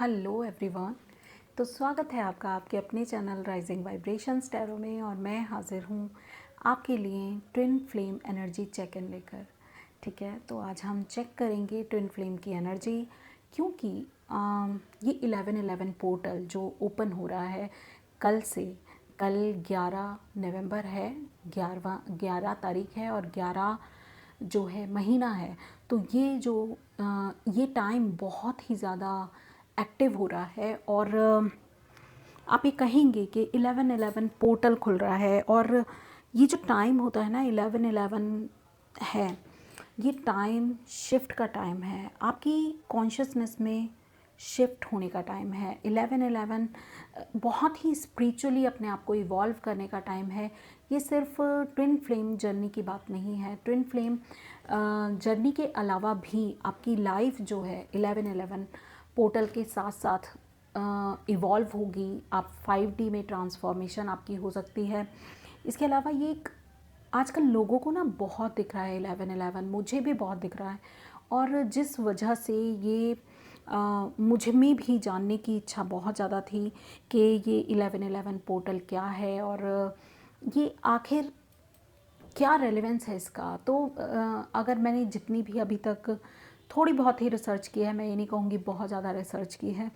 Hello everyone. तो स्वागत है आपका आपके अपने चैनल राइजिंग वाइब्रेशंस टैरो में, और मैं हाजिर हूँ आपके लिए twin flame energy check in लेकर। ठीक है, तो आज हम चेक करेंगे ट्विन फ्लेम की एनर्जी, क्योंकि ये 11/11 पोर्टल जो ओपन हो रहा है कल से। कल 11 नवंबर है, 11 तारीख है और 11 जो है महीना है। तो ये टाइम बहुत ही ज़्यादा एक्टिव हो रहा है, और आप ये कहेंगे कि 11/11 पोर्टल खुल रहा है। और ये जो टाइम होता है ना 11/11 है, ये टाइम शिफ्ट का टाइम है, आपकी कॉन्शियसनेस में शिफ्ट होने का टाइम है। 11/11 बहुत ही स्पिरिचुअली अपने आप को इवॉल्व करने का टाइम है। ये सिर्फ ट्विन फ्लेम जर्नी की बात नहीं है। ट्विन फ्लेम जर्नी के अलावा भी आपकी लाइफ जो है 11/11 पोर्टल के साथ साथ इवॉल्व होगी। आप 5D में ट्रांसफॉर्मेशन आपकी हो सकती है। इसके अलावा ये एक आजकल लोगों को ना बहुत दिख रहा है 11/11, मुझे भी बहुत दिख रहा है। और जिस वजह से ये मुझ में भी जानने की इच्छा बहुत ज़्यादा थी कि ये 11/11 पोर्टल क्या है और ये आखिर क्या रेलेवेंस है इसका। तो अगर मैंने जितनी भी अभी तक थोड़ी बहुत ही रिसर्च की है, मैं ये नहीं कहूँगी बहुत ज़्यादा रिसर्च की है,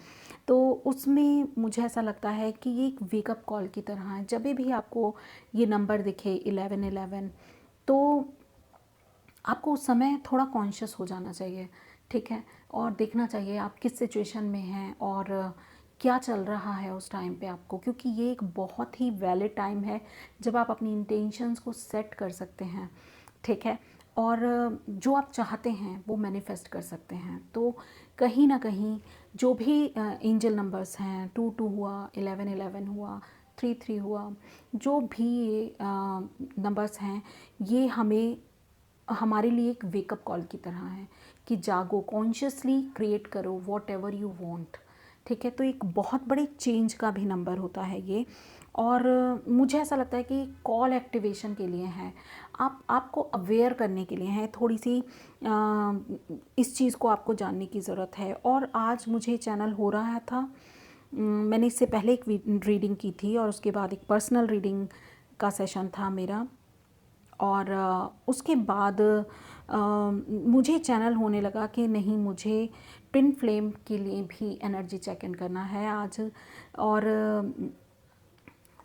तो उसमें मुझे ऐसा लगता है कि ये एक वेकअप कॉल की तरह है। जब भी आपको ये नंबर दिखे 11/11, तो आपको उस समय थोड़ा कॉन्शियस हो जाना चाहिए। ठीक है, और देखना चाहिए आप किस सिचुएशन में हैं और क्या चल रहा है उस टाइम पे आपको, क्योंकि ये एक बहुत ही वैलिड टाइम है जब आप अपनी इंटेंशंस को सेट कर सकते हैं। ठीक है, और जो आप चाहते हैं वो मैनिफेस्ट कर सकते हैं। तो कहीं ना कहीं जो भी एंजल नंबर्स हैं, 22 हुआ, 11/11 हुआ, 33 हुआ, जो भी ये नंबर्स हैं, ये हमारे लिए एक वेकअप कॉल की तरह है कि जागो, कॉन्शियसली क्रिएट करो वॉट एवर यू वॉन्ट। ठीक है, तो एक बहुत बड़े चेंज का भी नंबर होता है ये। और मुझे ऐसा लगता है कि कॉल एक्टिवेशन के लिए है, आपको अवेयर करने के लिए है। थोड़ी सी इस चीज़ को आपको जानने की ज़रूरत है। और आज मुझे चैनल हो रहा था, मैंने इससे पहले एक रीडिंग की थी और उसके बाद एक पर्सनल रीडिंग का सेशन था मेरा। और उसके बाद मुझे चैनल होने लगा कि नहीं, मुझे ट्विन फ्लेम के लिए भी एनर्जी चेक इन करना है आज, और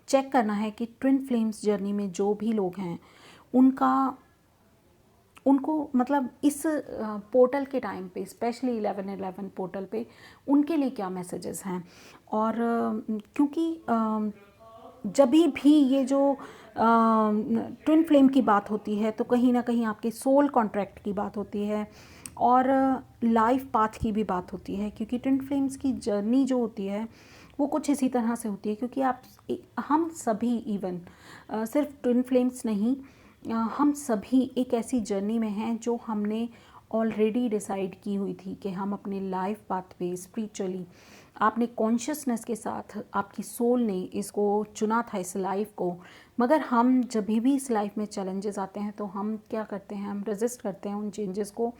चेक करना है कि ट्विन फ्लेम्स जर्नी में जो भी लोग हैं उनको मतलब इस पोर्टल के टाइम पे, स्पेशली 11/11 पोर्टल पे, उनके लिए क्या मैसेजेस हैं। और क्योंकि जब भी ये जो ट्विन फ्लेम की बात होती है तो कहीं ना कहीं आपके सोल कॉन्ट्रैक्ट की बात होती है और लाइफ पाथ की भी बात होती है, क्योंकि ट्विन फ्लेम्स की जर्नी जो होती है वो कुछ इसी तरह से होती है। क्योंकि हम सभी, इवन सिर्फ ट्विन फ्लेम्स नहीं, हम सभी एक ऐसी जर्नी में हैं जो हमने ऑलरेडी डिसाइड की हुई थी कि हम अपने लाइफ पाथ पे स्पिरिचुअली, आपने कॉन्शियसनेस के साथ, आपकी सोल ने इसको चुना था, इस लाइफ को। मगर हम जब भी इस लाइफ में चैलेंजेस आते हैं तो हम क्या करते हैं, हम रेजिस्ट करते हैं उन चेंजेस को,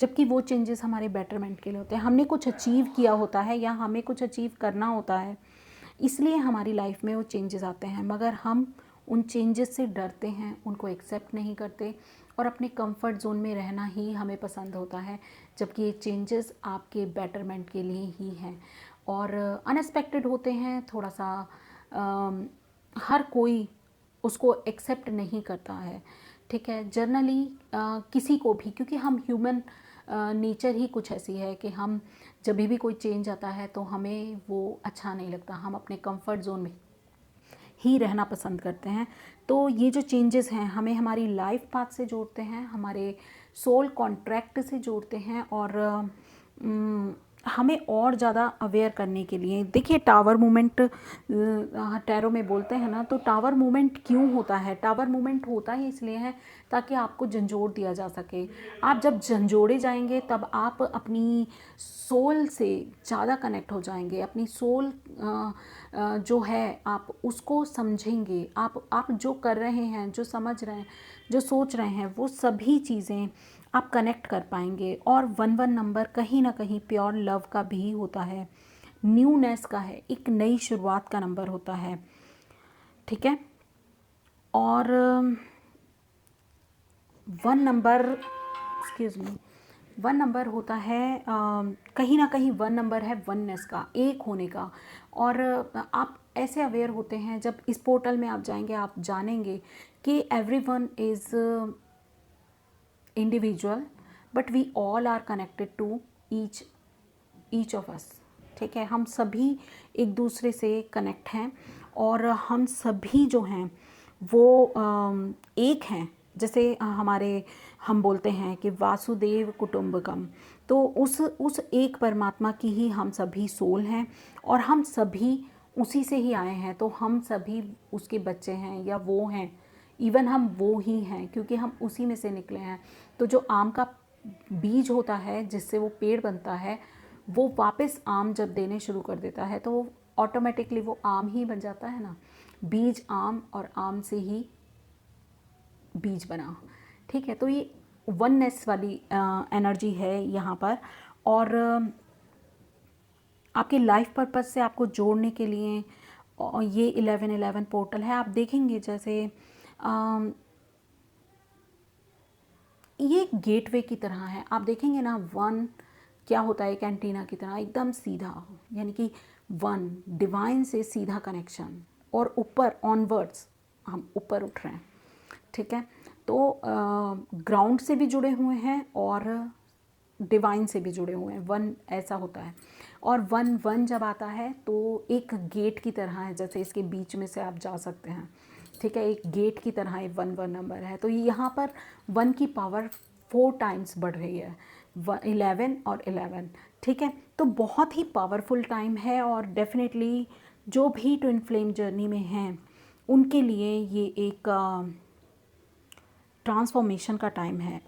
जबकि वो चेंजेस हमारे बेटरमेंट के लिए होते हैं। हमने कुछ अचीव किया होता है या हमें कुछ अचीव करना होता है, इसलिए हमारी लाइफ में वो चेंजेस आते हैं। मगर हम उन चेंजेस से डरते हैं, उनको एक्सेप्ट नहीं करते और अपने कंफर्ट जोन में रहना ही हमें पसंद होता है, जबकि ये चेंजेस आपके बेटरमेंट के लिए ही हैं और अनएक्सपेक्टेड होते हैं। थोड़ा सा हर कोई उसको एक्सेप्ट नहीं करता है। ठीक है, जर्नली किसी को भी, क्योंकि हम ह्यूमन नेचर ही कुछ ऐसी है कि हम जब भी कोई चेंज आता है तो हमें वो अच्छा नहीं लगता, हम अपने कंफर्ट जोन में ही रहना पसंद करते हैं। तो ये जो चेंजेस हैं हमें हमारी लाइफ पाथ से जोड़ते हैं, हमारे सोल कॉन्ट्रैक्ट से जोड़ते हैं और हमें और ज़्यादा अवेयर करने के लिए। देखिए, टावर मूवमेंट टैरो में बोलते हैं ना, तो टावर मूवमेंट क्यों होता है? टावर मूवमेंट होता ही इसलिए है ताकि आपको झंझोड़ दिया जा सके। आप जब झंझोड़े जाएंगे तब आप अपनी सोल से ज़्यादा कनेक्ट हो जाएंगे। अपनी सोल जो है आप उसको समझेंगे। आप जो कर रहे हैं, जो समझ रहे हैं, जो सोच रहे हैं, वो सभी चीज़ें आप कनेक्ट कर पाएंगे। और 11 नंबर कहीं ना कहीं प्योर लव का भी होता है। न्यूनेस का है, एक नई शुरुआत का नंबर होता है, ठीक है। और 1 नंबर, एक्सक्यूज़ मी, 1 नंबर होता है कहीं ना कहीं 1 नंबर है वननेस का, एक होने का। और आप ऐसे अवेयर होते हैं, जब इस पोर्टल में आप जाएंगे आप जानेंगे कि everyone is individual but we all are connected to each of us, ठीक है। हम सभी एक दूसरे से कनेक्ट हैं और हम सभी जो हैं वो एक हैं। जैसे हमारे हम बोलते हैं कि वासुदेव कुटुंबकम, तो उस एक परमात्मा की ही हम सभी सोल हैं और हम सभी उसी से ही आए हैं, तो हम सभी उसके बच्चे हैं या वो हैं, इवन हम वो ही हैं क्योंकि हम उसी में से निकले हैं। तो जो आम का बीज होता है जिससे वो पेड़ बनता है, वो वापस आम जब देने शुरू कर देता है तो ऑटोमेटिकली वो आम ही बन जाता है ना, बीज आम और आम से ही बीज बना, ठीक है। तो ये वननेस वाली एनर्जी है यहाँ पर। और आपके लाइफ पर्पस से आपको जोड़ने के लिए ये 1111 पोर्टल है। आप देखेंगे जैसे ये गेटवे की तरह है, आप देखेंगे ना, 1 क्या होता है, एक एंटीना की तरह एकदम सीधा, यानी कि 1 डिवाइन से सीधा कनेक्शन, और ऊपर ऑनवर्ड्स हम ऊपर उठ रहे हैं, ठीक है। तो ग्राउंड से भी जुड़े हुए हैं और डिवाइन से भी जुड़े हुए हैं, 1 ऐसा होता है। और 1 जब आता है तो एक गेट की तरह है, जैसे इसके बीच में से आप जा सकते हैं, ठीक है, एक गेट की तरह एक 1 नंबर है। तो यहाँ पर 1 की पावर 4 टाइम्स बढ़ रही है, 11 और 11, ठीक है। तो बहुत ही पावरफुल टाइम है और डेफिनेटली जो भी ट्विन फ्लेम जर्नी में हैं उनके लिए ये एक ट्रांसफॉर्मेशन का टाइम है,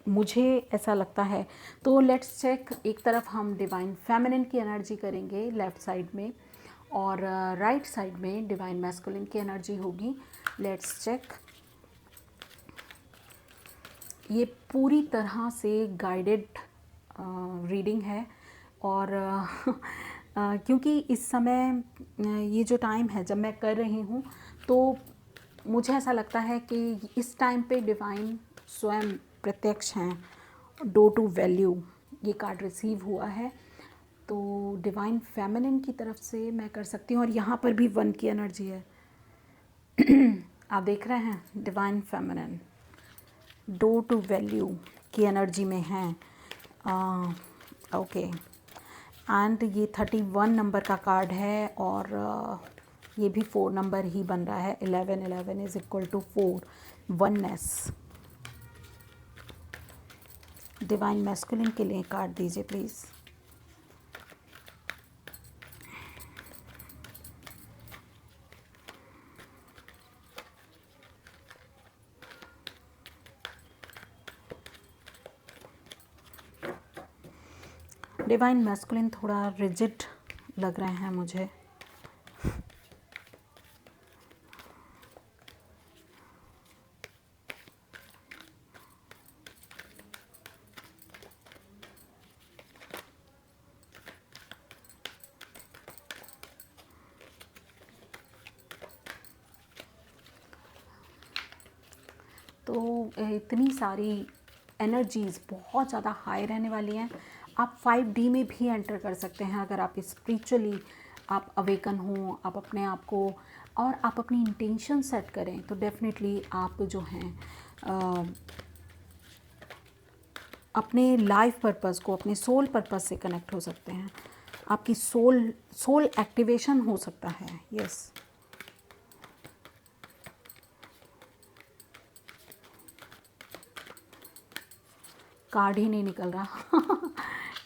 मुझे ऐसा लगता है। तो लेट्स चेक, एक तरफ हम डिवाइन फेमिनिन की एनर्जी करेंगे लेफ़्ट साइड में, और राइट साइड में डिवाइन मैस्कुलिन की एनर्जी होगी। Let's check. ये पूरी तरह से गाइडेड रीडिंग है और क्योंकि इस समय ये जो टाइम है जब मैं कर रही हूँ तो मुझे ऐसा लगता है कि इस टाइम पे डिवाइन स्वयं प्रत्यक्ष हैं। डो टू वैल्यू ये कार्ड रिसीव हुआ है, तो डिवाइन फेमिनिन की तरफ से मैं कर सकती हूँ। और यहाँ पर भी 1 की एनर्जी है आप देख रहे हैं, divine feminine door to value की एनर्जी में हैं। ओके, एंड ये 31 नंबर का कार्ड है और ये भी 4 नंबर ही बन रहा है। 11 is equal to 4, oneness. Divine masculine के लिए कार्ड दीजिए प्लीज़। डिवाइन मैस्कुलिन थोड़ा रिजिड लग रहे हैं मुझे। तो इतनी सारी एनर्जीज़ बहुत ज़्यादा हाई रहने वाली हैं। आप 5D में भी एंटर कर सकते हैं अगर आप स्पिरिचुअली आप अवेकन हों, आप अपने आप को और आप अपनी इंटेंशन सेट करें तो डेफिनेटली आप जो हैं अपने लाइफ पर्पस को, अपने सोल पर्पस से कनेक्ट हो सकते हैं। आपकी सोल एक्टिवेशन हो सकता है। यस, कार्ड ही नहीं निकल रहा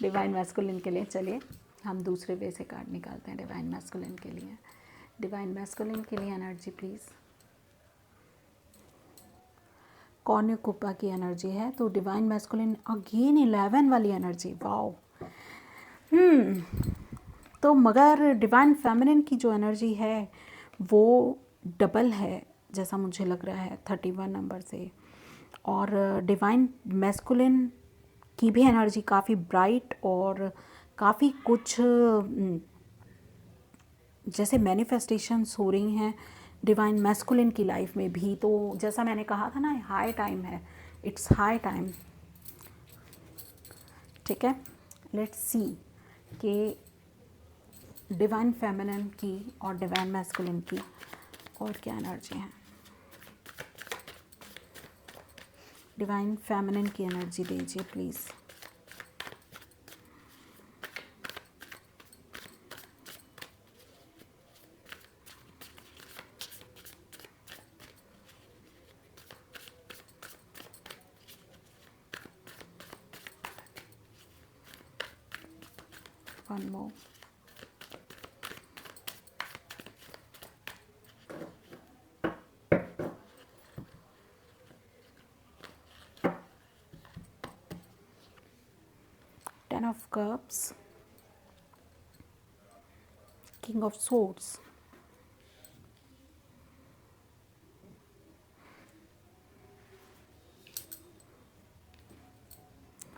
डिवाइन मैस्कुलिन के लिए। चलिए हम दूसरे वे से कार्ड निकालते हैं डिवाइन मैस्कुलिन के लिए। डिवाइन मैस्कुलिन के लिए एनर्जी प्लीज़। कॉर्न्यूकोपा की एनर्जी है, तो डिवाइन मैस्कुलिन अगेन 11 वाली एनर्जी, वाओ। तो मगर डिवाइन फेमिनिन की जो एनर्जी है वो डबल है जैसा मुझे लग रहा है 31 नंबर से। और डिवाइन मैस्कुलिन की भी एनर्जी काफ़ी ब्राइट और काफ़ी कुछ जैसे मैनिफेस्टेशंस हो रही हैं डिवाइन मैस्कुलिन की लाइफ में भी, तो जैसा मैंने कहा था ना, हाई टाइम है, इट्स हाई टाइम। ठीक है, लेट्स सी कि डिवाइन फेमिनिन की और डिवाइन मैस्कुलिन की और क्या एनर्जी है। डिवाइन फेमिनिन की एनर्जी दीजिए please. One more. Ten of Cups, King of Swords,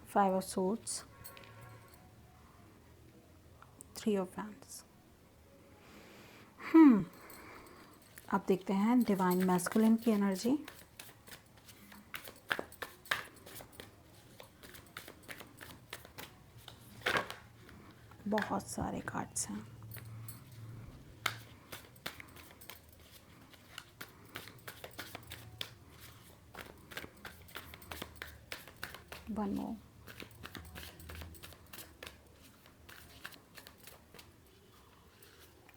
Five of Swords, Three of Wands। अब देखते हैं डिवाइन मैस्कुलिन की एनर्जी। बहुत सारे कार्ड्स हैं। One more.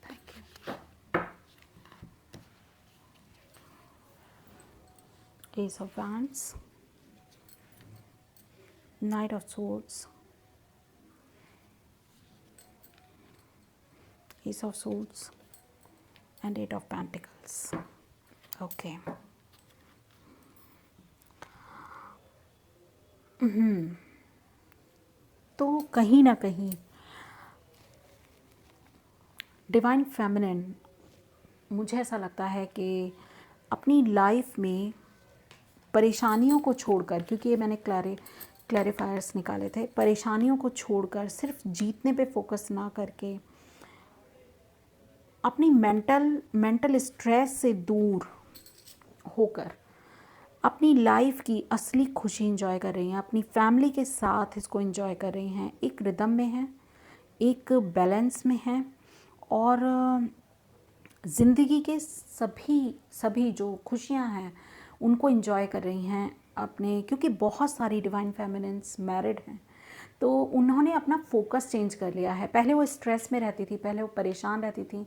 Thank you. Ace of Wands, Knight of Swords, Ace of Swords and Eight of Pentacles। Okay, तो कहीं ना कहीं डिवाइन फेमिनिन, मुझे ऐसा लगता है कि अपनी लाइफ में परेशानियों को छोड़कर, क्योंकि ये मैंने क्लैरिफायर्स निकाले थे, परेशानियों को छोड़कर सिर्फ जीतने पे फोकस ना करके अपनी मेंटल स्ट्रेस से दूर होकर अपनी लाइफ की असली खुशी इंजॉय कर रही हैं, अपनी फैमिली के साथ इसको इंजॉय कर रही हैं, एक रिदम में हैं, एक बैलेंस में हैं, और ज़िंदगी के सभी जो खुशियां हैं उनको इंजॉय कर रही हैं अपने, क्योंकि बहुत सारी डिवाइन फेमिनिन्स मैरिड हैं, तो उन्होंने अपना फोकस चेंज कर लिया है। पहले वो स्ट्रेस में रहती थी, पहले वो परेशान रहती थी,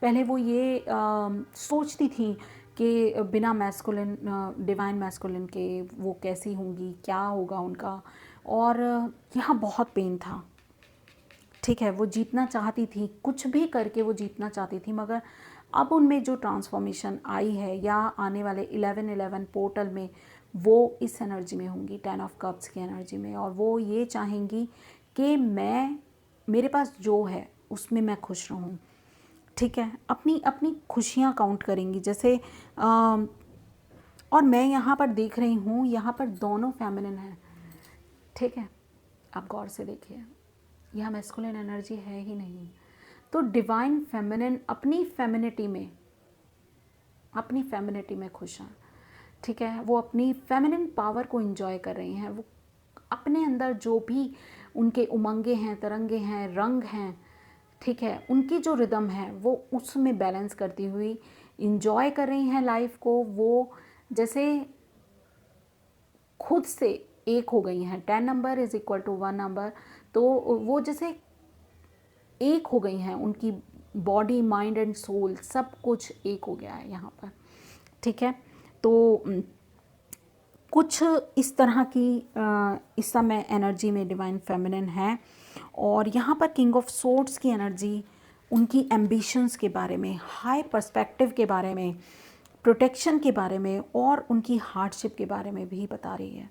पहले वो ये सोचती थी कि बिना मैस्कुलिन, डिवाइन मैस्कुलिन के वो कैसी होंगी, क्या होगा उनका, और यहाँ बहुत पेन था। ठीक है, वो जीतना चाहती थी, कुछ भी करके वो जीतना चाहती थी, मगर अब उनमें जो ट्रांसफॉर्मेशन आई है या आने वाले 11-11 पोर्टल में वो इस एनर्जी में होंगी, 10 ऑफ कप्स की एनर्जी में, और वो ये चाहेंगी कि मेरे पास जो है उसमें मैं खुश रहूं। ठीक है, अपनी अपनी खुशियाँ काउंट करेंगी। जैसे और मैं यहाँ पर देख रही हूँ, यहाँ पर दोनों फेमिनिन हैं। ठीक है, आप गौर से देखिए, यहाँ मैस्कुलिन एनर्जी है ही नहीं। तो डिवाइन फेमिनिन अपनी फेमिनिटी में खुश हैं। ठीक है, वो अपनी फेमिनिन पावर को एंजॉय कर रही हैं। वो अपने अंदर जो भी उनके उमंगे हैं, तरंगे हैं, रंग हैं, ठीक है, उनकी जो रिदम है वो उसमें बैलेंस करती हुई इंजॉय कर रही हैं लाइफ को। वो जैसे खुद से एक हो गई हैं। 10 number is equal to 1 number, तो वो जैसे एक हो गई हैं, उनकी बॉडी, माइंड एंड सोल सब कुछ एक हो गया है यहाँ पर। ठीक है, तो कुछ इस तरह की इस समय एनर्जी में डिवाइन फेमिनिन है। और यहाँ पर किंग ऑफ सोर्ड्स की एनर्जी उनकी एम्बिशंस के बारे में, हाई पर्सपेक्टिव के बारे में, प्रोटेक्शन के बारे में और उनकी हार्डशिप के बारे में भी बता रही है।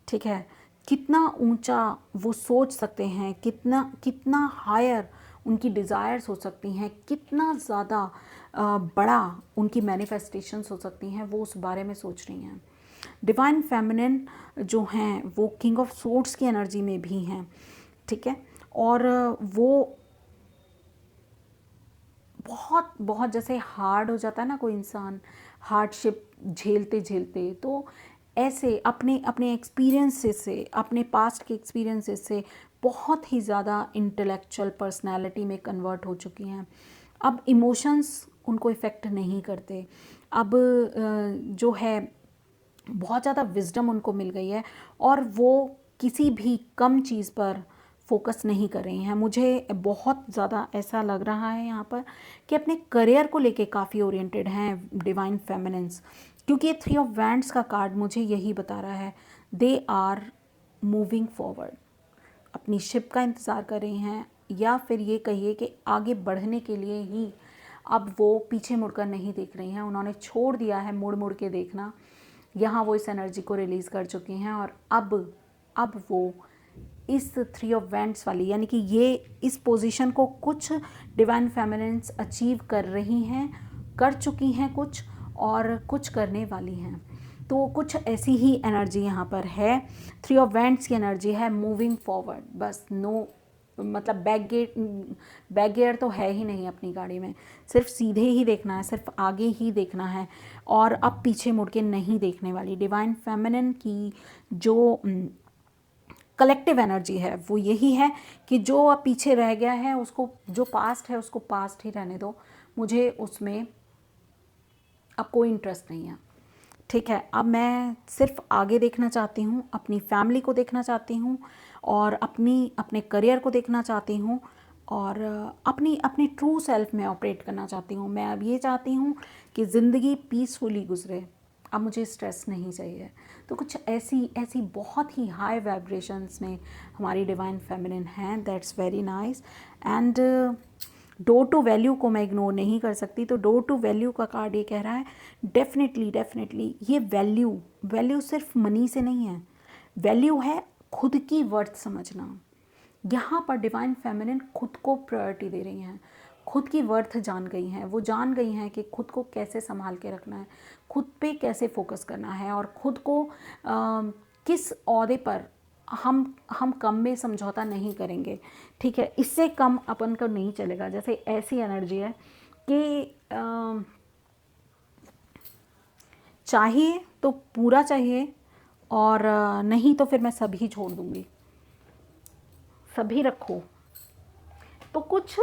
ठीक है, कितना ऊंचा वो सोच सकते हैं, कितना हायर उनकी डिज़ायर्स हो सकती हैं, कितना ज़्यादा बड़ा उनकी मैनिफेस्टेशंस हो सकती हैं, वो उस बारे में सोच रही हैं। डिवाइन फेमिनिन जो हैं वो किंग ऑफ सोर्ड्स की एनर्जी में भी हैं। ठीक है, और वो बहुत बहुत जैसे हार्ड हो जाता है ना कोई इंसान हार्डशिप झेलते झेलते, तो ऐसे अपने अपने एक्सपीरियंसेस से, अपने पास्ट के एक्सपीरियंसेस से बहुत ही ज़्यादा इंटेलेक्चुअल पर्सनालिटी में कन्वर्ट हो चुकी हैं। अब इमोशंस उनको इफ़ेक्ट नहीं करते। अब जो है बहुत ज़्यादा विजडम उनको मिल गई है और वो किसी भी कम चीज़ पर फोकस नहीं कर रही हैं। मुझे बहुत ज़्यादा ऐसा लग रहा है यहाँ पर कि अपने करियर को लेके काफ़ी ओरिएंटेड हैं डिवाइन फेमिनिन्स, क्योंकि ये 3 ऑफ वैंड्स का कार्ड मुझे यही बता रहा है, दे आर मूविंग फॉरवर्ड, अपनी शिप का इंतज़ार कर रही हैं, या फिर ये कहिए कि आगे बढ़ने के लिए ही अब वो पीछे मुड़कर नहीं देख रही हैं। उन्होंने छोड़ दिया है मुड़ मुड़ के देखना, यहाँ वो इस एनर्जी को रिलीज़ कर चुकी हैं और अब वो इस 3 ऑफ वैंड्स वाली, यानी कि ये इस पोजीशन को कुछ डिवाइन फेमिनिन्स अचीव कर रही हैं, कर चुकी हैं कुछ, और कुछ करने वाली हैं। तो कुछ ऐसी ही एनर्जी यहाँ पर है। 3 ऑफ वैंड्स की एनर्जी है मूविंग फॉरवर्ड, बस नो मतलब बैक गियर तो है ही नहीं अपनी गाड़ी में, सिर्फ सीधे ही देखना है, सिर्फ आगे ही देखना है और अब पीछे मुड़ के नहीं देखने वाली। डिवाइन फेमिनिन की जो कलेक्टिव एनर्जी है वो यही है कि जो अब पीछे रह गया है उसको, जो पास्ट है उसको पास्ट ही रहने दो, मुझे उसमें अब कोई इंटरेस्ट नहीं है। ठीक है, अब मैं सिर्फ आगे देखना चाहती हूँ, अपनी फैमिली को देखना चाहती हूँ और अपने करियर को देखना चाहती हूँ और अपनी ट्रू सेल्फ में ऑपरेट करना चाहती हूँ। मैं अब ये चाहती हूँ कि ज़िंदगी पीसफुली गुजरे, अब मुझे स्ट्रेस नहीं चाहिए। तो कुछ ऐसी बहुत ही हाई वाइब्रेशंस में हमारी डिवाइन फेमिनिन हैं। That's very nice. And door to value को मैं इग्नोर नहीं कर सकती। तो डोर टू वैल्यू का कार्ड ये कह रहा है डेफिनेटली ये वैल्यू सिर्फ मनी से नहीं है, वैल्यू है खुद की वर्थ समझना। यहाँ पर डिवाइन फेमिनिन खुद को प्रायोरिटी दे रही हैं, खुद की वर्थ जान गई हैं। वो जान गई हैं कि खुद को कैसे संभाल के रखना है, खुद पे कैसे फोकस करना है और खुद को किस ओहदे पर हम कम में समझौता नहीं करेंगे। ठीक है, इससे कम अपन को नहीं चलेगा। जैसे ऐसी एनर्जी है कि चाहिए तो पूरा चाहिए और नहीं तो फिर मैं सभी छोड़ दूँगी, सभी रखो। तो कुछ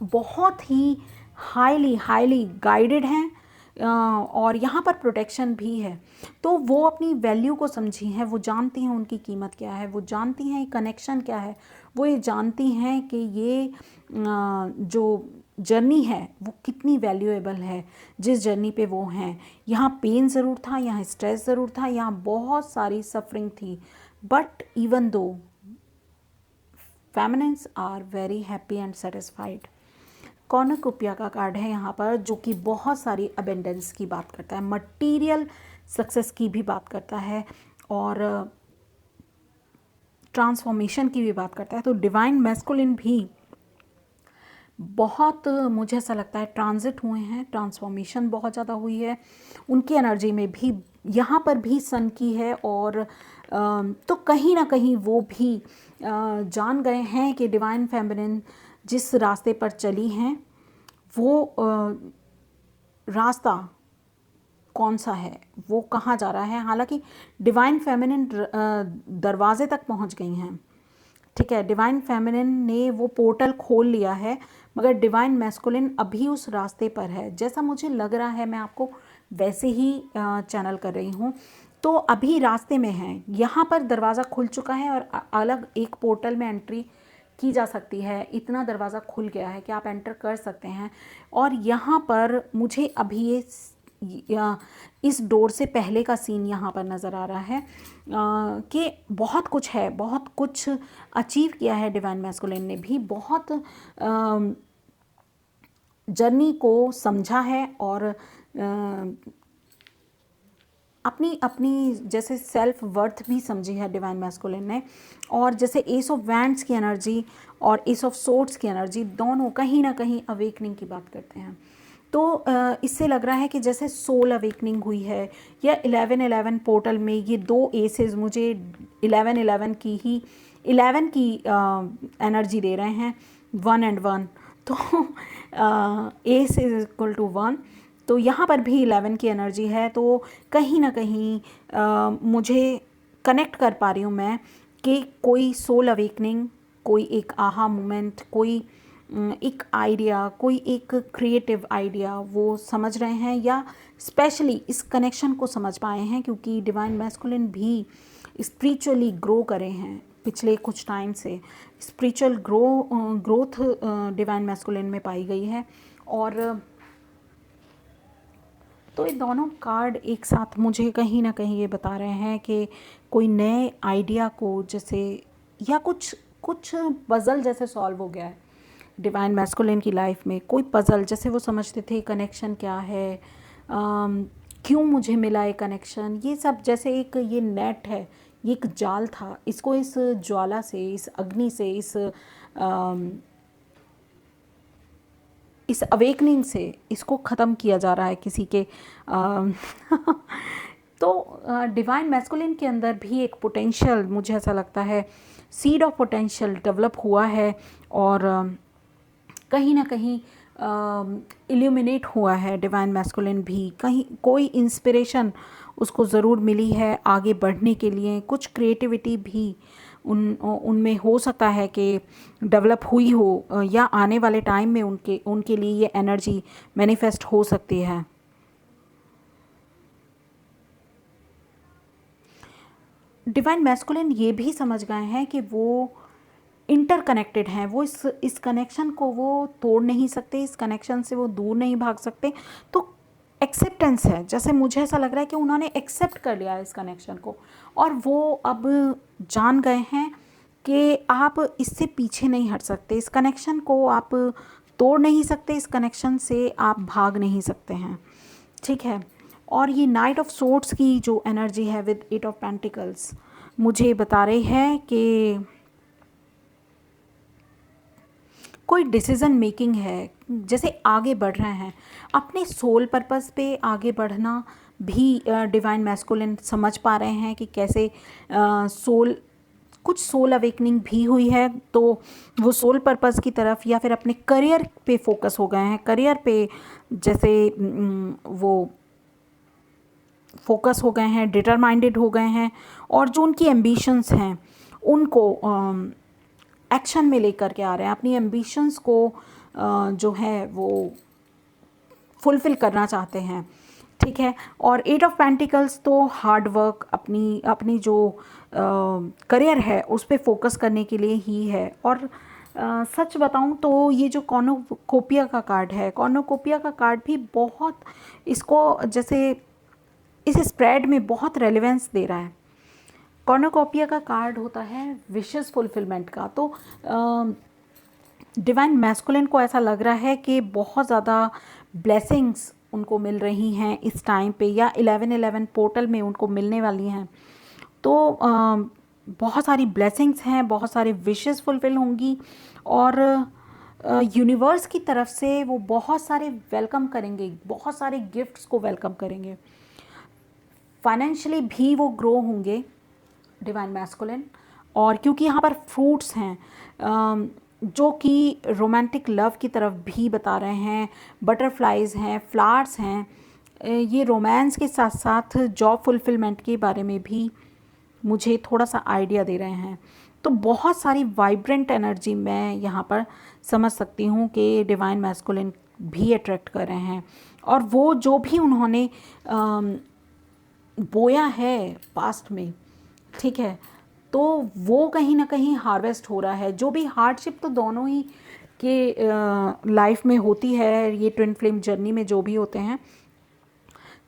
बहुत ही हाईली गाइडेड हैं और यहाँ पर प्रोटेक्शन भी है। तो वो अपनी वैल्यू को समझी हैं, वो जानती हैं उनकी कीमत क्या है, वो जानती हैं कनेक्शन क्या है, वो ये जानती हैं कि ये जो जर्नी है वो कितनी वैल्यूएबल है जिस जर्नी पे वो हैं। यहाँ पेन ज़रूर था, यहाँ स्ट्रेस ज़रूर था, यहाँ बहुत सारी सफरिंग थी, but even though feminines are very happy and satisfied. Cornucopia का कार्ड है यहाँ पर, जो कि बहुत सारी अबेंडेंस की बात करता है, मटीरियल सक्सेस की भी बात करता है और ट्रांसफॉर्मेशन की भी बात करता है। तो डिवाइन मैस्कुलिन भी बहुत, मुझे ऐसा लगता है, ट्रांजिट हुए हैं, ट्रांसफॉर्मेशन बहुत ज़्यादा हुई है उनकी एनर्जी में भी। यहाँ पर भी सन की है और तो कहीं ना कहीं वो भी जान गए हैं कि डिवाइन फेमिनिन जिस रास्ते पर चली हैं वो रास्ता कौन सा है, वो कहाँ जा रहा है। हालांकि डिवाइन फेमिनिन दरवाजे तक पहुँच गई हैं। ठीक है, डिवाइन फेमिनिन ने वो पोर्टल खोल लिया है, मगर डिवाइन मैस्कुलिन अभी उस रास्ते पर है। जैसा मुझे लग रहा है, मैं आपको वैसे ही चैनल कर रही हूँ, तो अभी रास्ते में हैं। यहाँ पर दरवाज़ा खुल चुका है और अलग एक पोर्टल में एंट्री की जा सकती है। इतना दरवाज़ा खुल गया है कि आप एंटर कर सकते हैं। और यहाँ पर मुझे अभी ये इस डोर से पहले का सीन यहाँ पर नज़र आ रहा है कि बहुत कुछ है, बहुत कुछ अचीव किया है डिवाइन मैस्कुलिन ने भी, बहुत जर्नी को समझा है और अपनी जैसे सेल्फ वर्थ भी समझी है डिवाइन मैस्कुलिन ने। और जैसे एस ऑफ वैंड्स की एनर्जी और एस ऑफ सोर्ड्स की एनर्जी दोनों कहीं ना कहीं अवेकनिंग की बात करते हैं। तो इससे लग रहा है कि जैसे सोल अवेकनिंग हुई है, या 11-11 पोर्टल में ये दो एसेस मुझे 11 की एनर्जी दे रहे हैं, 1 and 1। तो ए से इक्वल टू 1, तो यहाँ पर भी 11 की एनर्जी है। तो कहीं ना कहीं मुझे कनेक्ट कर पा रही हूँ मैं कि कोई सोल अवेकनिंग, कोई एक आहा मोमेंट, कोई एक आइडिया, कोई एक क्रिएटिव आइडिया वो समझ रहे हैं, या स्पेशली इस कनेक्शन को समझ पाए हैं, क्योंकि डिवाइन मैस्कुलिन भी स्पिरिचुअली ग्रो करे हैं पिछले कुछ टाइम से। स्पिरिचुअल ग्रोथ डिवाइन मैस्कुलिन में पाई गई है। और तो ये दोनों कार्ड एक साथ मुझे कहीं ना कहीं ये बता रहे हैं कि कोई नए आइडिया को जैसे, या कुछ कुछ पज़ल जैसे सॉल्व हो गया है डिवाइन मैस्कुलिन की लाइफ में। कोई पज़ल जैसे वो समझते थे कनेक्शन क्या है, क्यों मुझे मिला ये कनेक्शन, ये सब जैसे एक ये नेट है, ये एक जाल था, इसको इस ज्वाला से, इस अग्नि से, इस अवेकनिंग से इसको ख़त्म किया जा रहा है किसी के तो डिवाइन मैस्कुलिन के अंदर भी एक पोटेंशियल, मुझे ऐसा लगता है सीड ऑफ पोटेंशियल डेवलप हुआ है, और कहीं ना कहीं इल्यूमिनेट हुआ है डिवाइन मैस्कुलिन भी। कहीं कोई इंस्पिरेशन उसको ज़रूर मिली है आगे बढ़ने के लिए, कुछ क्रिएटिविटी भी उनमें हो सकता है कि डेवलप हुई हो, या आने वाले टाइम में उनके लिए ये एनर्जी मैनिफेस्ट हो सकती है। डिवाइन मैस्कुलिन ये भी समझ गए हैं कि वो इंटरकनेक्टेड हैं, वो इस कनेक्शन को वो तोड़ नहीं सकते, इस कनेक्शन से वो दूर नहीं भाग सकते। तो एक्सेप्टेंस है, जैसे मुझे ऐसा लग रहा है कि उन्होंने एक्सेप्ट कर लिया है इस कनेक्शन को, और वो अब जान गए हैं कि आप इससे पीछे नहीं हट सकते, इस कनेक्शन को आप तोड़ नहीं सकते, इस कनेक्शन से आप भाग नहीं सकते हैं। ठीक है। और ये नाइट ऑफ सोर्ड्स की जो एनर्जी है विद 8 ऑफ पेंटिकल्स मुझे बता रही है कि कोई डिसीज़न मेकिंग है, जैसे आगे बढ़ रहे हैं अपने सोल पर्पस पे आगे बढ़ना भी। डिवाइन मैस्कुलिन समझ पा रहे हैं कि कैसे कुछ सोल अवेकनिंग भी हुई है, तो वो सोल पर्पस की तरफ या फिर अपने करियर पे फोकस हो गए हैं, करियर पे जैसे वो फोकस हो गए हैं, डिटरमाइंडेड हो गए हैं, और जो उनकी एम्बिशंस हैं उनको एक्शन में लेकर के आ रहे हैं, अपनी एम्बिशंस को जो है वो फुलफ़िल करना चाहते हैं। ठीक है। और 8 ऑफ पेंटिकल्स तो हार्ड वर्क, अपनी जो करियर है उस पर फोकस करने के लिए ही है। और सच बताऊं तो ये जो कॉर्नुकोपिया का कार्ड है, कॉर्नुकोपिया का कार्ड भी बहुत इसको जैसे इस स्प्रेड में बहुत रेलेवेंस दे रहा है। कॉर्नुकोपिया का कार्ड होता है विशेस फुलफिलमेंट का। तो डिवाइन मैस्कुलिन को ऐसा लग रहा है कि बहुत ज़्यादा ब्लेसिंग्स उनको मिल रही हैं इस टाइम पे, या 11-11 पोर्टल में उनको मिलने वाली हैं। तो बहुत सारी ब्लेसिंग्स हैं, बहुत सारे विशेस फुलफिल होंगी, और यूनिवर्स की तरफ से वो बहुत सारे वेलकम करेंगे, बहुत सारे गिफ्ट्स को वेलकम करेंगे। फाइनेंशियली भी वो ग्रो होंगे डिवाइन मैस्कुलिन, और क्योंकि यहाँ पर फ्रूट्स हैं जो कि रोमांटिक लव की तरफ भी बता रहे हैं, बटरफ्लाइज हैं, फ्लावर्स हैं, ये रोमांस के साथ साथ जॉब फुलफिलमेंट के बारे में भी मुझे थोड़ा सा आइडिया दे रहे हैं। तो बहुत सारी वाइब्रेंट एनर्जी मैं यहाँ पर समझ सकती हूँ कि डिवाइन मैस्कुलिन भी अट्रैक्ट कर रहे हैं, और वो जो भी उन्होंने बोया है पास्ट में, ठीक है, तो वो कहीं ना कहीं हार्वेस्ट हो रहा है। जो भी हार्डशिप तो दोनों ही के लाइफ में होती है, ये ट्विन फ्लेम जर्नी में जो भी होते हैं,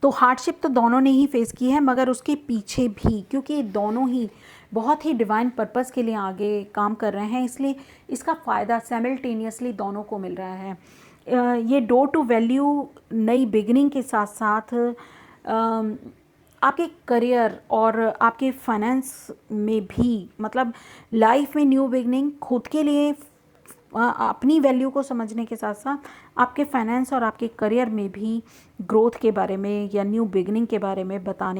तो हार्डशिप तो दोनों ने ही फेस की है, मगर उसके पीछे भी क्योंकि दोनों ही बहुत ही डिवाइन पर्पस के लिए आगे काम कर रहे हैं, इसलिए इसका फ़ायदा साइमल्टेनियसली दोनों को मिल रहा है। ये डोर टू वैल्यू नई बिगनिंग के साथ साथ आपके करियर और आपके फाइनेंस में भी, मतलब लाइफ में न्यू बिगनिंग, खुद के लिए अपनी वैल्यू को समझने के साथ साथ आपके फाइनेंस और आपके करियर में भी ग्रोथ के बारे में या न्यू बिगनिंग के बारे में बता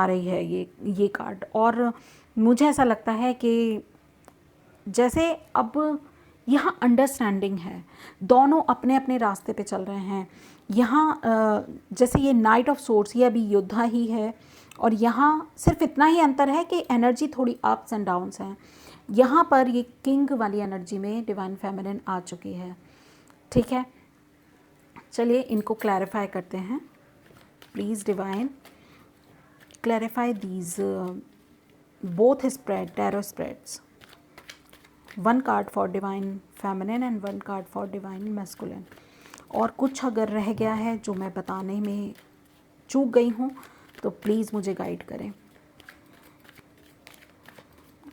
रही है ये कार्ड। और मुझे ऐसा लगता है कि जैसे अब यहाँ अंडरस्टैंडिंग है, दोनों अपने अपने रास्ते पे चल रहे हैं। यहाँ जैसे ये नाइट ऑफ सोर्ड्स, ये अभी योद्धा ही है, और यहाँ सिर्फ इतना ही अंतर है कि एनर्जी थोड़ी अप्स एंड डाउन्स हैं। यहाँ पर ये किंग वाली एनर्जी में डिवाइन फेमिनिन आ चुकी है। ठीक है, चलिए इनको क्लैरिफाई करते हैं। Please divine clarify these both spread, tarot spreads. One card for divine feminine and one card for divine masculine. और कुछ अगर रह गया है जो मैं बताने में चूक गई हूँ तो प्लीज़ मुझे गाइड करें।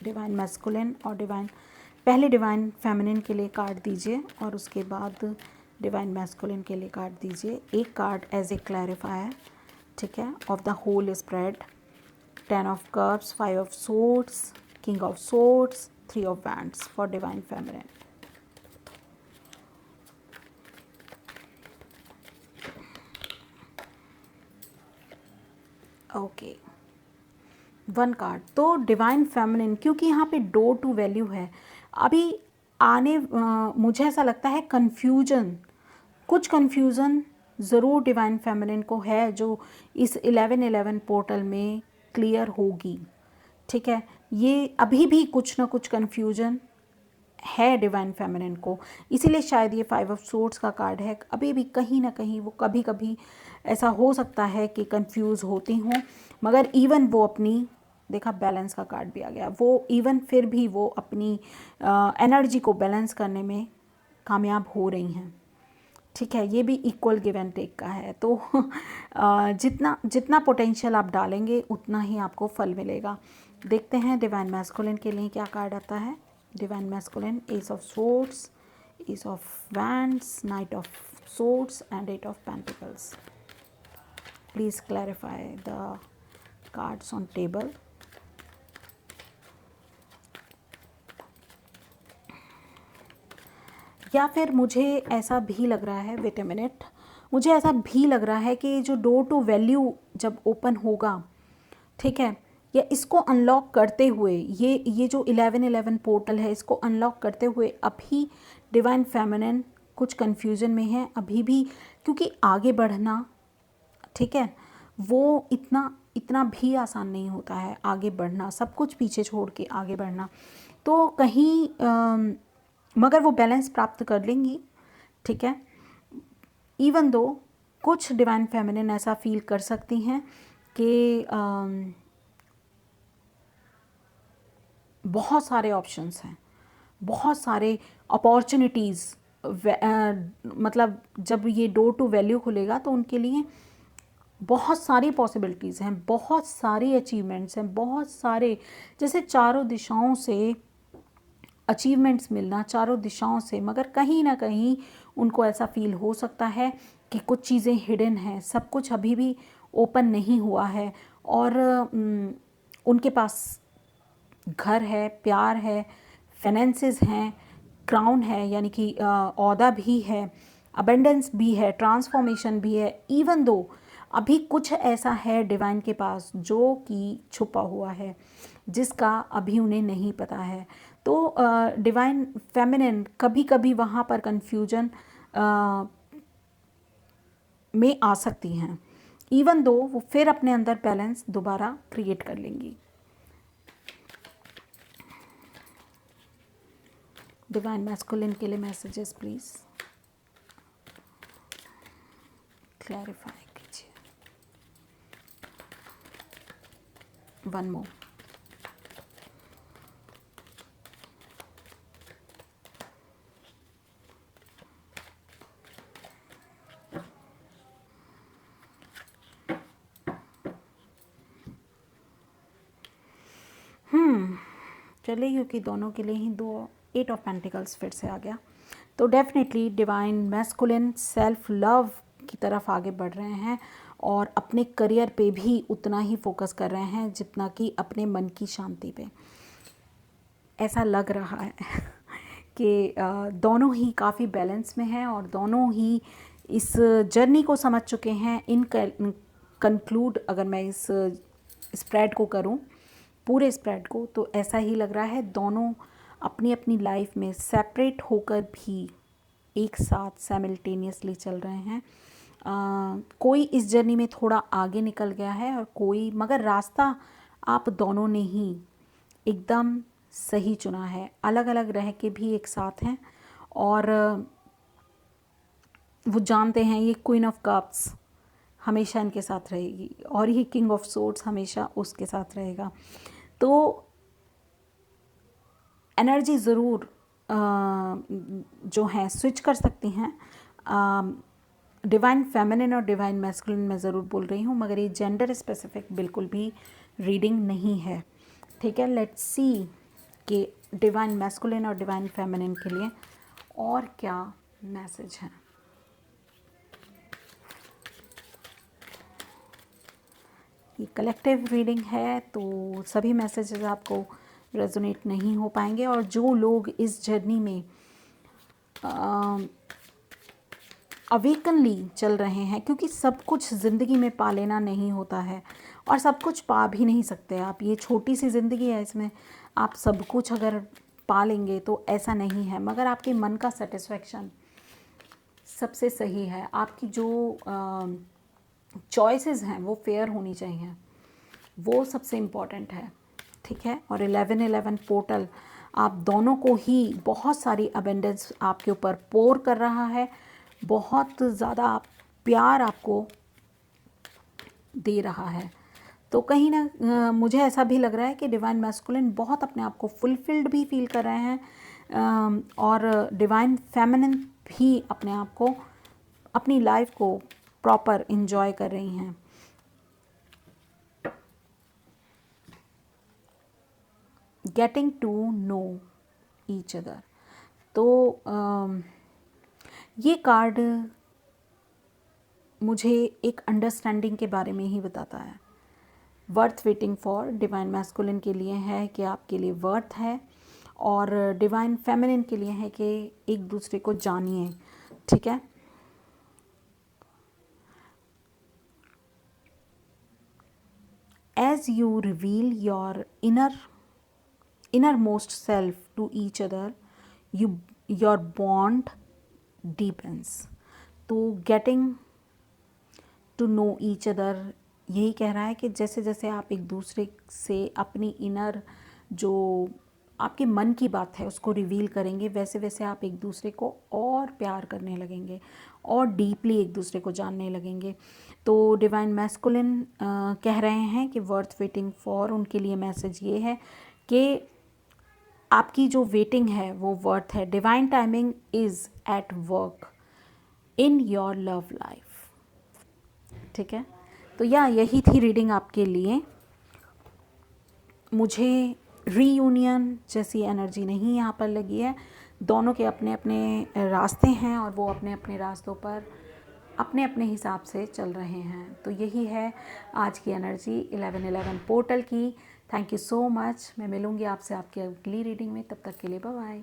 डिवाइन मैस्कुलिन और डिवाइन, पहले डिवाइन फेमिनिन के लिए कार्ड दीजिए और उसके बाद डिवाइन मैस्कुलिन के लिए कार्ड दीजिए। एक कार्ड एज ए क्लैरिफायर, ठीक है, of the whole spread. 10 of cups, 5 of swords, king of swords, 3 of wands for divine feminine. Okay, one card तो डिवाइन फेमिनिन, क्योंकि यहाँ पे डोर टू वैल्यू है। अभी मुझे ऐसा लगता है कन्फ्यूजन, कुछ कन्फ्यूज़न ज़रूर डिवाइन फेमिनिन को है जो इस 11-11 पोर्टल में क्लियर होगी। ठीक है, ये अभी भी कुछ ना कुछ कन्फ्यूजन है डिवाइन फेमिनिन को, इसीलिए शायद ये 5 ऑफ सोर्ड्स का कार्ड है। अभी भी कहीं ना कहीं वो कभी कभी ऐसा हो सकता है कि कंफ्यूज होती हों, मगर इवन वो अपनी, देखा बैलेंस का कार्ड भी आ गया, वो इवन फिर भी वो अपनी एनर्जी को बैलेंस करने में कामयाब हो रही हैं। ठीक है, ये भी इक्वल गिव एंड टेक का है। तो जितना जितना पोटेंशियल आप डालेंगे उतना ही आपको फल मिलेगा। देखते हैं डिवाइन मैस्कुलिन के लिए क्या कार्ड आता है। Divine masculine, S of swords, S of wands, night of swords and 8 of pentacles. Please clarify the cards on table. या फिर मुझे ऐसा भी लग रहा है, वेट अ मिनट, मुझे ऐसा भी लग रहा है कि जो डोर टू वैल्यू जब ओपन होगा, ठीक है, या इसको अनलॉक करते हुए, ये जो 11-11 पोर्टल है, इसको अनलॉक करते हुए अभी डिवाइन फेमिनिन कुछ कन्फ्यूजन में है अभी भी, क्योंकि आगे बढ़ना, ठीक है, वो इतना भी आसान नहीं होता है आगे बढ़ना, सब कुछ पीछे छोड़ के आगे बढ़ना। तो कहीं मगर वो बैलेंस प्राप्त कर लेंगी। ठीक है, इवन दो कुछ डिवाइन फेमिनिन ऐसा फील कर सकती हैं कि बहुत सारे ऑप्शंस हैं, बहुत सारे अपॉर्चुनिटीज़, मतलब जब ये डोर टू वैल्यू खुलेगा तो उनके लिए बहुत सारी पॉसिबिलिटीज़ हैं, बहुत सारी अचीवमेंट्स हैं, बहुत सारे, जैसे चारों दिशाओं से अचीवमेंट्स मिलना, चारों दिशाओं से, मगर कहीं ना कहीं उनको ऐसा फील हो सकता है कि कुछ चीज़ें हिडन हैं, सब कुछ अभी भी ओपन नहीं हुआ है। और उनके पास घर है, प्यार है, फाइनेंसेस हैं, क्राउन है, यानी कि ओहदा भी है, अबेंडेंस भी है, ट्रांसफॉर्मेशन भी है। इवन दो अभी कुछ ऐसा है डिवाइन के पास जो कि छुपा हुआ है, जिसका अभी उन्हें नहीं पता है। तो डिवाइन फेमिनिन कभी कभी वहाँ पर कन्फ्यूजन में आ सकती हैं, इवन दो वो फिर अपने अंदर बैलेंस दोबारा क्रिएट कर लेंगी। डिवाइन मैस्कुलिन के लिए मैसेजेस प्लीज़ क्लैरिफाई कीजिए। One more. चलिए, क्योंकि दोनों के लिए ही 8 ऑफ पेंटिकल्स फिर से आ गया, तो definitely divine masculine self love की तरफ आगे बढ़ रहे हैं और अपने करियर पे भी उतना ही फोकस कर रहे हैं जितना कि अपने मन की शांति पे। ऐसा लग रहा है कि दोनों ही काफ़ी बैलेंस में हैं और दोनों ही इस जर्नी को समझ चुके हैं। इन कंक्लूड अगर मैं इस स्प्रेड को करूं, पूरे स्प्रेड को, तो ऐसा ही लग रहा है दोनों अपनी अपनी लाइफ में सेपरेट होकर भी एक साथ साइमल्टेनियसली चल रहे हैं। कोई इस जर्नी में थोड़ा आगे निकल गया है और कोई, मगर रास्ता आप दोनों ने ही एकदम सही चुना है। अलग अलग रह के भी एक साथ हैं और वो जानते हैं ये क्वीन ऑफ कप्स हमेशा इनके साथ रहेगी और ये किंग ऑफ सोर्ड्स हमेशा उसके साथ रहेगा। तो एनर्जी ज़रूर जो है स्विच कर सकती हैं। डिवाइन फेमिनिन और डिवाइन मैस्कुलिन मैं ज़रूर बोल रही हूँ, मगर ये जेंडर स्पेसिफिक बिल्कुल भी रीडिंग नहीं है। ठीक है, लेट्स सी कि डिवाइन मैस्कुलिन और डिवाइन फेमिनिन के लिए और क्या मैसेज है। ये कलेक्टिव रीडिंग है तो सभी मैसेजेस आपको रेजोनेट नहीं हो पाएंगे, और जो लोग इस जर्नी में अवेकनली चल रहे हैं, क्योंकि सब कुछ ज़िंदगी में पा लेना नहीं होता है और सब कुछ पा भी नहीं सकते आप। ये छोटी सी ज़िंदगी है, इसमें आप सब कुछ अगर पा लेंगे तो ऐसा नहीं है, मगर आपके मन का सेटिस्फेक्शन सबसे सही है। आपकी जो चॉइसेस हैं वो फेयर होनी चाहिए, वो सबसे इम्पॉर्टेंट है। ठीक है, और 1111 पोर्टल आप दोनों को ही बहुत सारी अबेंडेंस आपके ऊपर पोर कर रहा है, बहुत ज़्यादा प्यार आपको दे रहा है। तो कहीं ना मुझे ऐसा भी लग रहा है कि डिवाइन मैस्कुलिन बहुत अपने आप को फुलफिल्ड भी फील कर रहे हैं और डिवाइन फेमिनिन भी अपने आप को, अपनी लाइफ को प्रॉपर एंजॉय कर रही हैं। Getting to know each other, तो ये कार्ड मुझे एक अंडरस्टैंडिंग के बारे में ही बताता है। Worth waiting for divine masculine के लिए है कि आपके लिए वर्थ है, और डिवाइन फेमिनिन के लिए है कि एक दूसरे को जानिए। ठीक है, as you reveal your innermost self to each other, your bond deepens। तो getting to know each other यही कह रहा है कि जैसे जैसे आप एक दूसरे से अपनी इनर, जो आपके मन की बात है उसको रिवील करेंगे, वैसे वैसे आप एक दूसरे को और प्यार करने लगेंगे और डीपली एक दूसरे को जानने लगेंगे। तो डिवाइन मैस्कुलिन कह रहे हैं कि वर्थ वेटिंग फॉर, उनके लिए मैसेज ये है कि आपकी जो वेटिंग है वो वर्थ है। Divine timing is at work in your love life. ठीक है, तो यही थी रीडिंग आपके लिए। मुझे रीयूनियन जैसी एनर्जी नहीं यहाँ पर लगी है। दोनों के अपने अपने रास्ते हैं और वो अपने अपने रास्तों पर अपने अपने हिसाब से चल रहे हैं। तो यही है आज की एनर्जी 1111 पोर्टल की। Thank you so much. मैं मिलूँगी आपसे आपकी अगली रीडिंग में, तब तक के लिए बाय बाय।